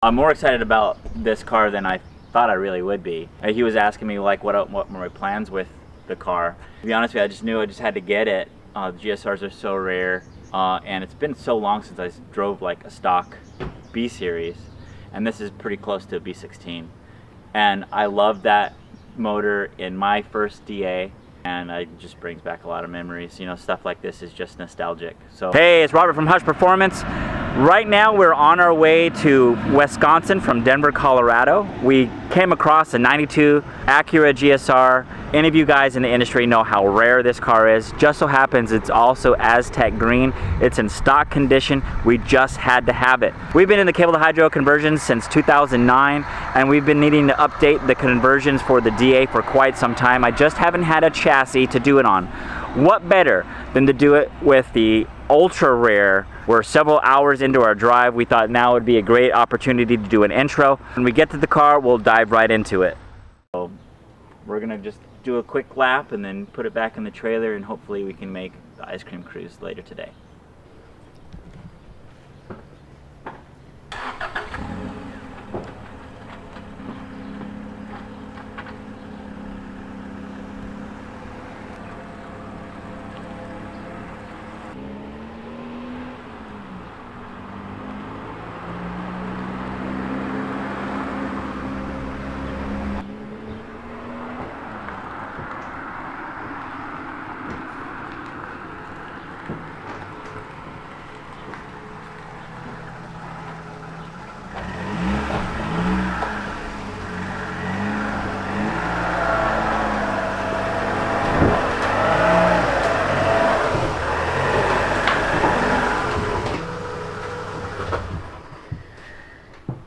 I'm more excited about this car than I thought I really would be. He was asking me like what were my plans with the car. To be honest with you, I just knew I just had to get it. The GSRs are so rare, and it's been so long since I drove like a stock B series, and this is pretty close to a B16. And I love that motor in my first DA, and it just brings back a lot of memories. You know, stuff like this is just nostalgic. So hey, it's Robert from Hush Performance. Right now we're on our way to Wisconsin from Denver, Colorado. We came across a 92 Acura GSR. Any of you guys in the industry know how rare this car is. Just so happens it's also Aztec green. It's in stock condition. We just had to have it. We've been in the cable to hydro conversions since 2009, and we've been needing to update the conversions for the DA for quite some time. I just haven't had a chassis to do it on. What better than to do it with the ultra rare? We're several hours into our drive. We thought now would be a great opportunity to do an intro. When we get to the car, we'll dive right into it. So we're gonna just do a quick lap and then put it back in the trailer, and hopefully we can make the ice cream cruise later today.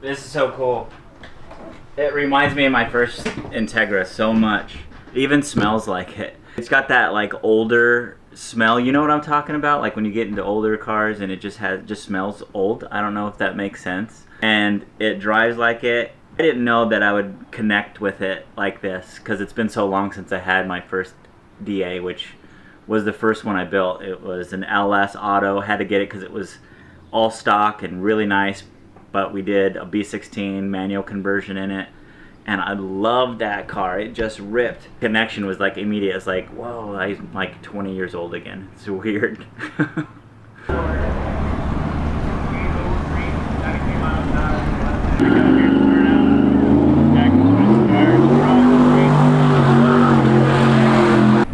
This is so cool. It reminds me of my first Integra so much. It even smells like it. It's got that like older smell. You know what I'm talking about? Like when you get into older cars and it just smells old. I don't know if that makes sense. And it drives like it. I didn't know that I would connect with it like this because it's been so long since I had my first DA, which was the first one I built. It was an LS Auto. Had to get it because it was all stock and really nice. But we did a B16 manual conversion in it, and I loved that car. It just ripped. Connection was like immediate. It's like, whoa, I'm like 20 years old again. It's weird.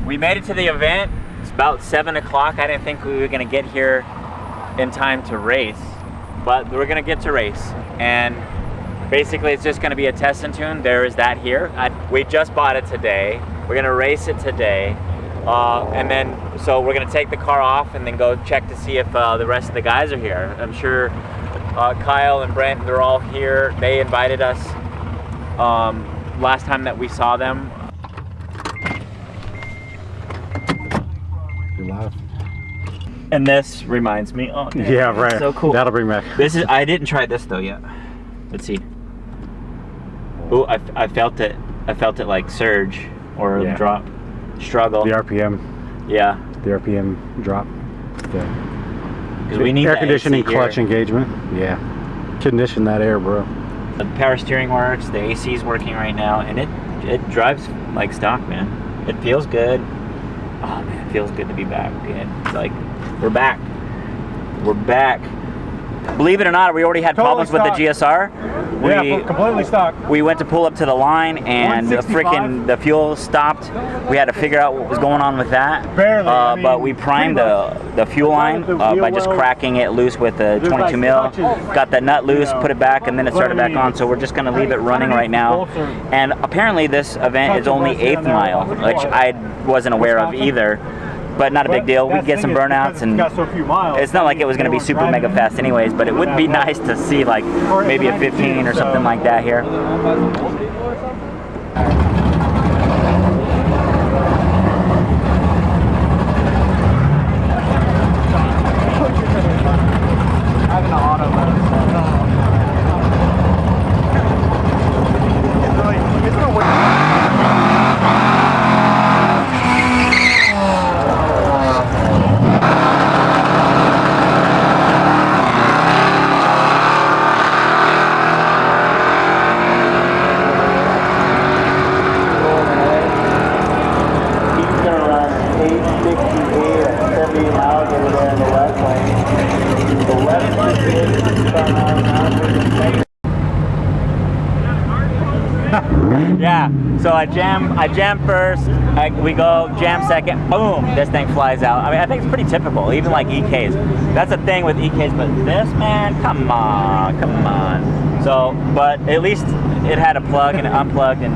We made it to the event. It's about 7 o'clock. I didn't think we were gonna get here in time to race. But we're gonna get to race, and basically it's just gonna be a test and tune. There is that here. We just bought it today. We're gonna race it today, and then so we're gonna take the car off and then go check to see if the rest of the guys are here. I'm sure Kyle and Brent, they're all here. They invited us last time that we saw them. You're live. And this reminds me. Oh, man, yeah, right. So cool. That'll bring back. This is. I didn't try this though yet. Let's see. Oh, I felt it. I felt it like surge or drop, struggle. The RPM. Yeah. The RPM drop. Because we need air conditioning, clutch here. Engagement. Yeah. Condition that air, bro. The power steering works. The AC is working right now, and it drives like stock, man. It feels good. Oh man, it feels good to be back again. It's like. We're back. We're back. Believe it or not, we already had problems with the GSR. Yeah, completely stock. We went to pull up to the line and the fuel stopped. We had to figure out what was going on with that. Barely. But we primed the fuel line by just cracking it loose with a 22 mil. Got that nut loose, put it back, and then it started back on. So we're just going to leave it running right now. And apparently this event is only 8th mile, which I wasn't aware of either. But not a big deal. We get some burnouts, and it's not like it was going to be super mega fast anyways, but it would be nice to see like maybe a 15 or something like that here. Having an auto mode. Yeah, so I jam first, we go, jam second, boom, this thing flies out. I mean, I think it's pretty typical, even like EKs. That's a thing with EKs, but this, man, come on. So, but at least it had a plug and unplugged, and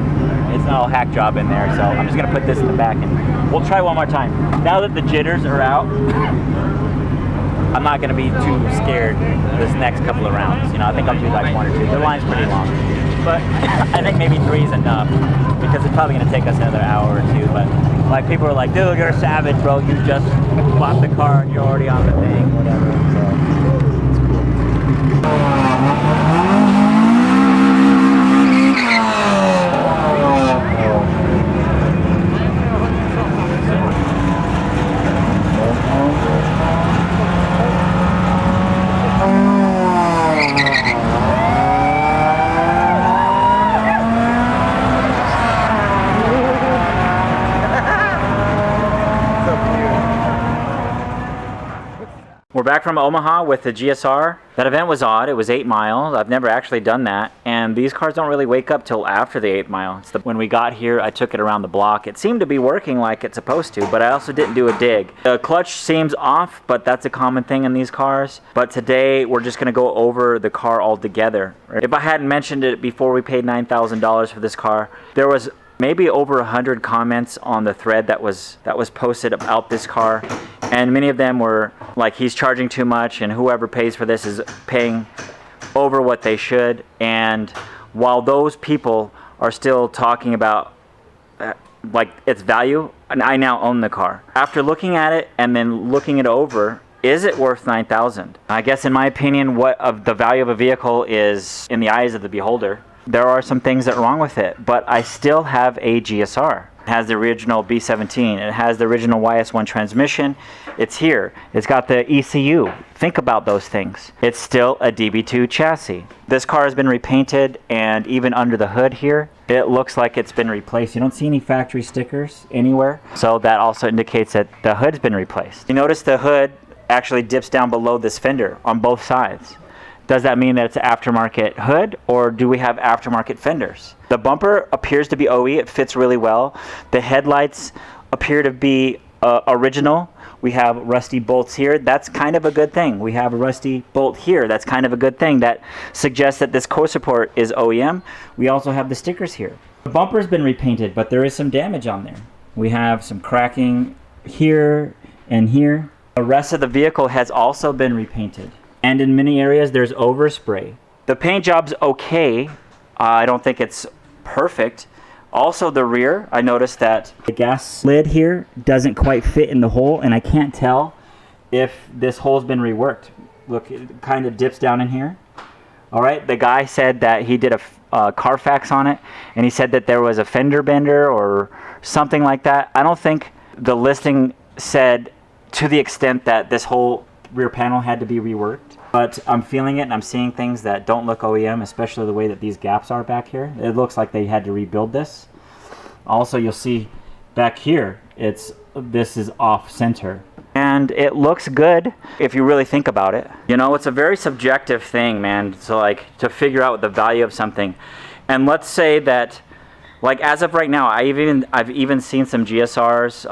it's not all hack job in there. So I'm just gonna put this in the back, and we'll try one more time. Now that the jitters are out, I'm not gonna be too scared this next couple of rounds. You know, I think I'll do like 1 or 2. The line's pretty long. But I think maybe 3 is enough, because it's probably going to take us another hour or 2. But like, people are like, dude, you're a savage, bro. You just bought the car and you're already on the thing, whatever. So it's cool. We're back from Omaha with the GSR. That event was odd. It was 8 miles. I've never actually done that. And these cars don't really wake up till after the 8th mile. When we got here, I took it around the block. It seemed to be working like it's supposed to, but I also didn't do a dig. The clutch seems off, but that's a common thing in these cars. But today, we're just gonna go over the car altogether. If I hadn't mentioned it before we paid $9,000 for this car, there was maybe over 100 comments on the thread that was posted about this car, and many of them were like, he's charging too much, and whoever pays for this is paying over what they should. And while those people are still talking about like its value, and I now own the car. After looking at it and then looking it over, is it worth $9,000? I guess in my opinion, what of the value of a vehicle is in the eyes of the beholder. There are some things that are wrong with it, but I still have a GSR. It has the original B17. It has the original YS1 transmission. It's here. It's got the ECU. Think about those things. It's still a DB2 chassis. This car has been repainted, and even under the hood here, it looks like it's been replaced. You don't see any factory stickers anywhere, so that also indicates that the hood's been replaced. You notice the hood actually dips down below this fender on both sides. Does that mean that it's an aftermarket hood, or do we have aftermarket fenders? The bumper appears to be OE. It fits really well. The headlights appear to be original. We have rusty bolts here. That's kind of a good thing. We have a rusty bolt here. That's kind of a good thing. That suggests that this core support is OEM. We also have the stickers here. The bumper's been repainted, but there is some damage on there. We have some cracking here and here. The rest of the vehicle has also been repainted. And in many areas, there's overspray. The paint job's okay. I don't think it's perfect. Also, the rear, I noticed that the gas lid here doesn't quite fit in the hole, and I can't tell if this hole's been reworked. Look, it kind of dips down in here. All right, the guy said that he did a Carfax on it, and he said that there was a fender bender or something like that. I don't think the listing said to the extent that this whole rear panel had to be reworked, but I'm feeling it, and I'm seeing things that don't look OEM, especially the way that these gaps are back here. It looks like they had to rebuild this. Also, you'll see back here, this is off center, and it looks good if you really think about it. You know, it's a very subjective thing, man. So like, to figure out the value of something, and let's say that, like, as of right now, I've even seen some GSRs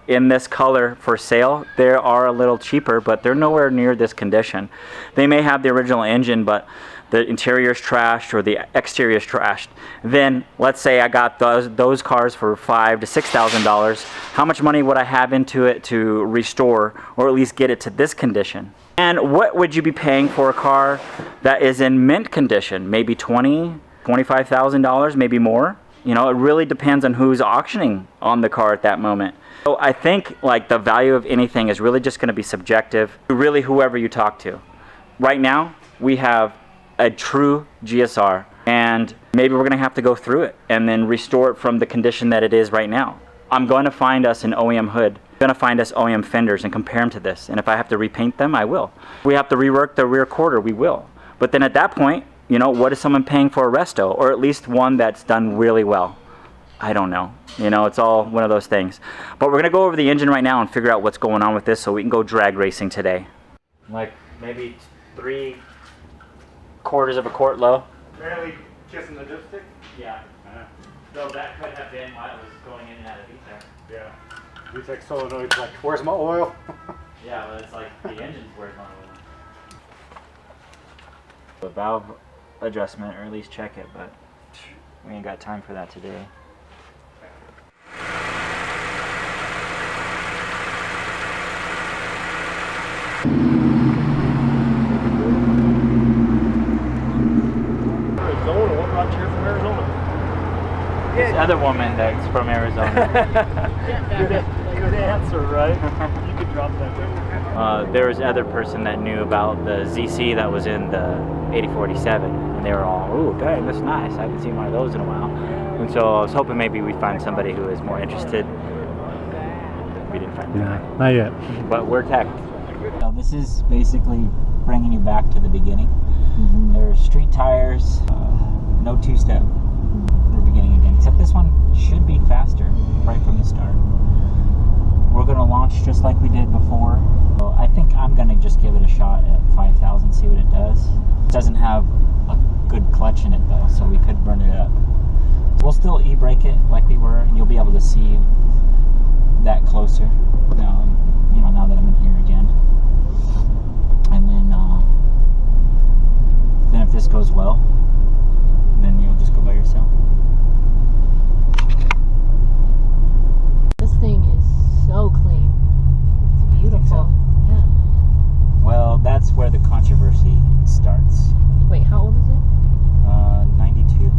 in this color for sale. They are a little cheaper, but they're nowhere near this condition. They may have the original engine, but the interior's trashed or the exterior's trashed. Then let's say I got those cars for $5,000 to $6,000. How much money would I have into it to restore, or at least get it to this condition? And what would you be paying for a car that is in mint condition? Maybe $20,000, $25,000, maybe more. You know, it really depends on who's auctioning on the car at that moment. So I think like the value of anything is really just going to be subjective to really whoever you talk to. Right now, we have a true GSR, and maybe we're going to have to go through it and then restore it from the condition that it is right now. I'm going to find us an OEM hood. I'm going to find us OEM fenders and compare them to this. And if I have to repaint them, I will. If we have to rework the rear quarter, we will. But then at that point, you know, what is someone paying for a resto, or at least one that's done really well? I don't know. You know, it's all one of those things. But we're going to go over the engine right now and figure out what's going on with this so we can go drag racing today. Like maybe 3/4 of a quart low. Barely kissing the dipstick? Yeah. So that could have been why it was going in and out of VTEC. Yeah. VTEC solenoid's like, where's my oil? Yeah, well, it's like the engine's where's my oil. A valve adjustment, or at least check it, but we ain't got time for that today. Arizona, what brought you here from Arizona? This other woman that's from Arizona. Good answer, right? You could drop that there. There was other person that knew about the ZC that was in the 8047, and they were all, "Ooh, dang, that's nice. I haven't seen one of those in a while." And so I was hoping maybe we'd find somebody who is more interested. We didn't find that. No, not yet. But we're tech. So this is basically bringing you back to the beginning. There's street tires, no two-step. We're beginning again, except this one should be faster right from the start. We're going to launch just like we did before. So I think I'm going to just give it a shot at 5,000, see what it does. It doesn't have a good clutch in it though, so we could burn it up. We'll still e-brake it like we were, and you'll be able to see that closer now, now that I'm in here again. And then if this goes well, then you'll just go by yourself. This thing is so clean. It's beautiful. Yeah. Well, that's where the controversy starts. Wait, how old is it? 92.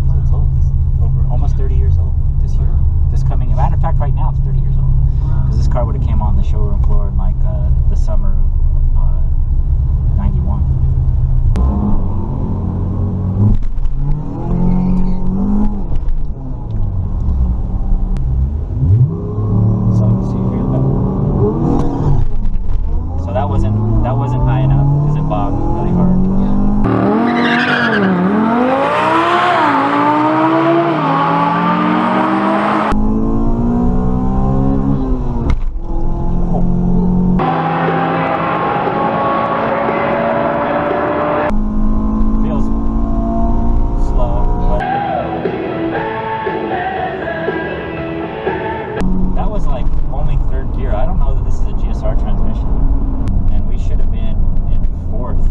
So it's old. It's over almost 30 years old this year. This coming, matter of fact, right now it's 30 years old. Because this car would have came on the showroom floor in like the summer of 91. So that wasn't high enough because it bogged really hard. Feels slow, but that was like only third gear. I don't know that this is a GSR transmission. And we should have been in fourth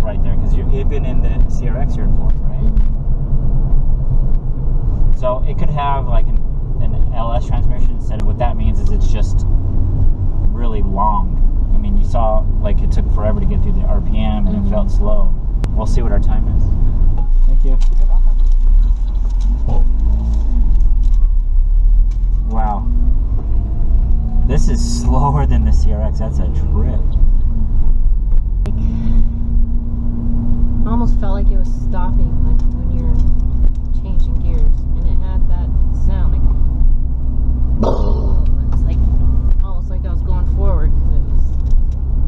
right there, because you've been in the CRX, you're in fourth, right? So it could have like an LS transmission instead. What that means is it's just really long. I mean, you saw like it took forever to get through the RPM and it felt slow. We'll see what our time is. Thank you. You're welcome. Wow. This is slower than the CRX. That's a trip. I almost felt like it was stopping, like when you're changing gears, and it had that sound, like it's like almost like I was going forward because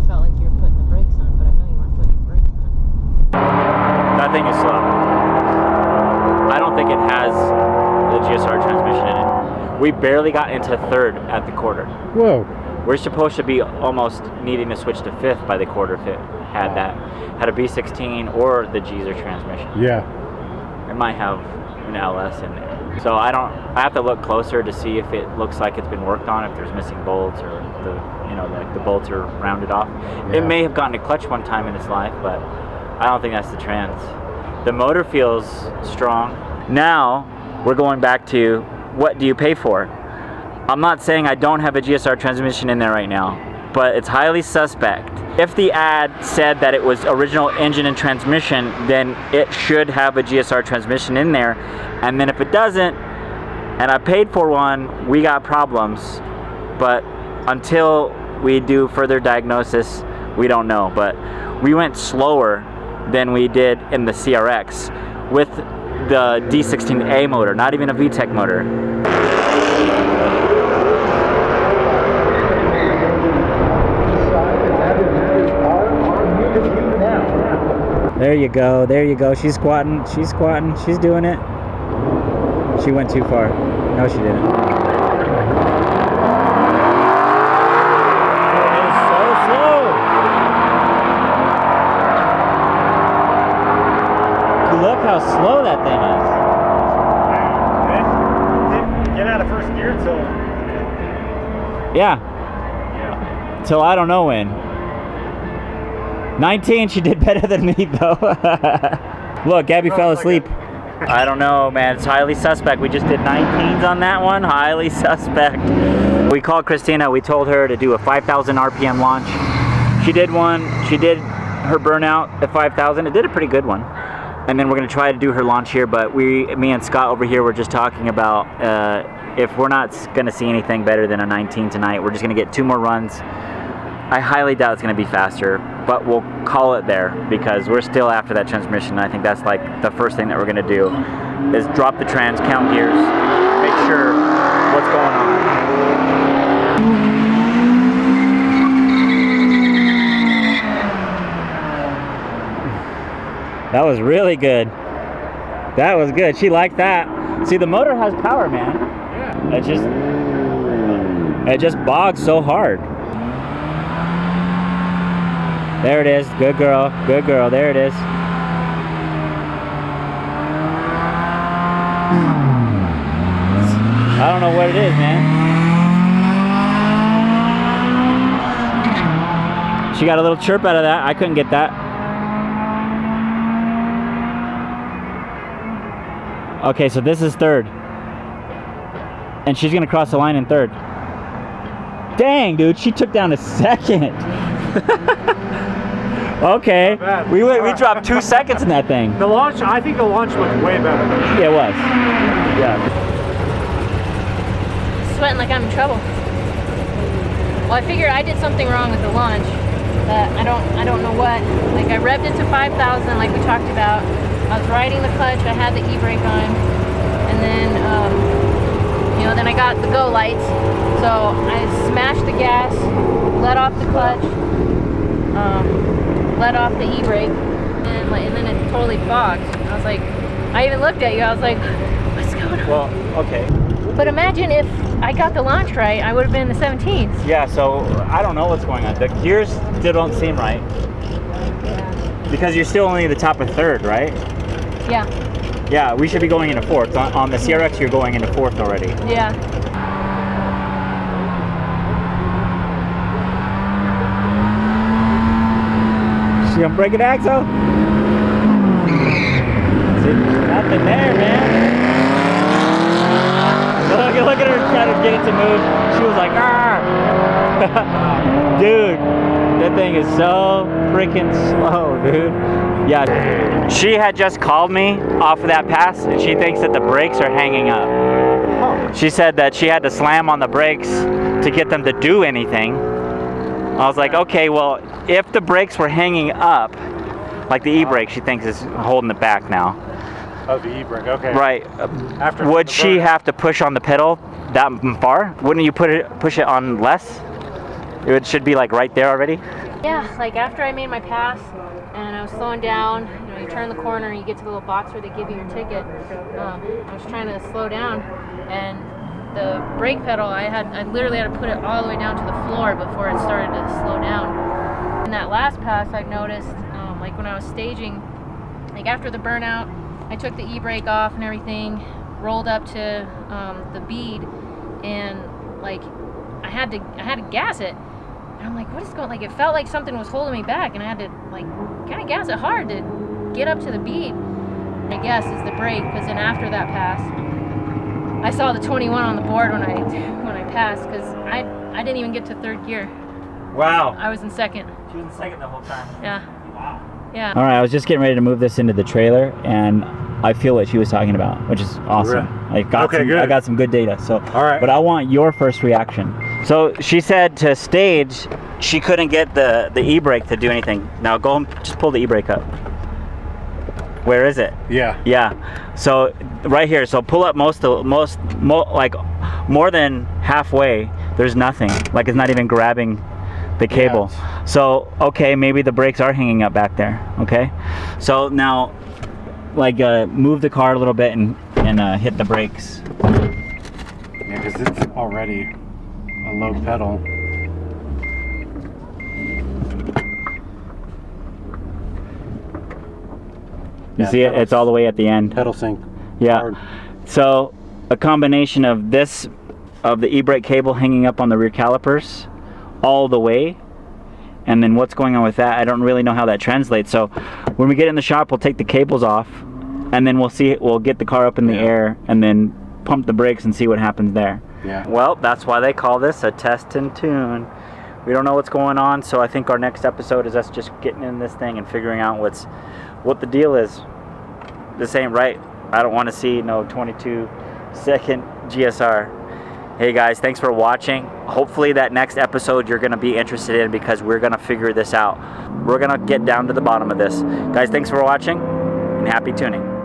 it felt like you were putting the brakes on, but I know you weren't putting the brakes on. That thing is slow. I don't think it has the GSR transmission in it. We barely got into third at the quarter. Whoa. We're supposed to be almost needing to switch to fifth by the quarter if it had a B16 or the GSR transmission. Yeah. It might have an LS in there. So I have to look closer to see if it looks like it's been worked on, if there's missing bolts or like the bolts are rounded off. Yeah. It may have gotten a clutch one time in its life, but I don't think that's the trans. The motor feels strong. Now we're going back to, what do you pay for? I'm not saying I don't have a GSR transmission in there right now, but it's highly suspect. If the ad said that it was original engine and transmission, then it should have a GSR transmission in there. And then if it doesn't, and I paid for one, we got problems. But until we do further diagnosis, we don't know. But we went slower than we did in the CRX with the D16A motor, not even a VTEC motor. There you go, there you go. She's squatting, she's doing it. She went too far. No, she didn't. It is so slow. Look how slow that thing It didn't get out of first gear till... is. Yeah. Till I don't know when. 19, she did better than me though. Look, Gabby fell asleep. I don't know, man. It's highly suspect. We just did 19s on that one. Highly suspect. We called Kristina. We told her to do a 5,000 RPM launch. She did one. She did her burnout at 5,000. It did a pretty good one. And then we're going to try to do her launch here. But me and Scott over here were just talking about if we're not going to see anything better than a 19 tonight, we're just going to get 2 more runs. I highly doubt it's going to be faster, but we'll call it there because we're still after that transmission. I think that's like the first thing that we're going to do is drop the trans, count gears, make sure what's going on. That was really good. That was good. She liked that. See, the motor has power, man. Yeah. It just bogs so hard. There it is. Good girl. Good girl. There it is. I don't know what it is, man. She got a little chirp out of that. I couldn't get that. Okay, so this is third. And she's going to cross the line in third. Dang, dude. She took down to second. Okay, we dropped 2 seconds in that thing. The launch, I think the launch looked way better. Yeah, it was. Yeah. Sweating like I'm in trouble. Well, I figure I did something wrong with the launch. I don't know what. Like I revved it to 5,000, like we talked about. I was riding the clutch. I had the e-brake on, and then then I got the go lights. So I smashed the gas, let off the clutch. Let off the e-brake, and then it totally fogged. I was like, I even looked at you, I was like, what's going on? Well, okay. But imagine if I got the launch right, I would have been in the 17s. Yeah, so I don't know what's going on. The gears still don't seem right. Yeah. Because you're still only the top of third, right? Yeah. Yeah, we should be going into fourth. On the CRX, you're going into fourth already. Yeah. She gonna break an axle? Nothing there, man. Look at her trying to get it to move. She was like, "Arr!" Dude, that thing is so freaking slow, dude. Yeah, she had just called me off of that pass, and she thinks that the brakes are hanging up. She said that she had to slam on the brakes to get them to do anything. I was like, okay, well, if the brakes were hanging up, like the e-brake, she thinks is holding it back now. Oh, the e-brake, okay. Right. Would she have to push on the pedal that far? Wouldn't you push it on less? It should be like right there already? Yeah, like after I made my pass and I was slowing down, you turn the corner and you get to the little box where they give you your ticket. I was trying to slow down, and the brake pedal, I literally had to put it all the way down to the floor before it started to slow down. In that last pass, I noticed, like when I was staging, like after the burnout, I took the e-brake off and everything, rolled up to the bead, and like I had to gas it. And I'm like, what is going? Like it felt like something was holding me back, and I had to like kind of gas it hard to get up to the bead. I guess is the brake, because then after that pass, I saw the 21 on the board when I passed, because I didn't even get to third gear. Wow. I was in second. She was in second the whole time. Yeah. Wow. Yeah. All right, I was just getting ready to move this into the trailer, and I feel what she was talking about, which is awesome. I got some good data. So, all right. But I want your first reaction. So she said to stage, she couldn't get the e-brake to do anything. Now go home, just pull the e-brake up. Where is it? Yeah. Yeah. So right here. So pull up like more than halfway. There's nothing. Like it's not even grabbing the cable. Yeah. So okay, maybe the brakes are hanging up back there. Okay. So now, like move the car a little bit and hit the brakes. Yeah, because it's already a low pedal. You see it? It's all the way at the end. Pedal sync. Yeah. Hard. So a combination of this, of the e-brake cable hanging up on the rear calipers all the way, and then what's going on with that, I don't really know how that translates. So when we get in the shop, we'll take the cables off, and then we'll get the car up in the air and then pump the brakes and see what happens there. Yeah. Well, that's why they call this a test and tune. We don't know what's going on, so I think our next episode is us just getting in this thing and figuring out what the deal is. This ain't right. I don't want to see no 22-second GSR. Hey guys, thanks for watching. Hopefully that next episode you're going to be interested in, because we're going to figure this out. We're going to get down to the bottom of this. Guys, thanks for watching and happy tuning.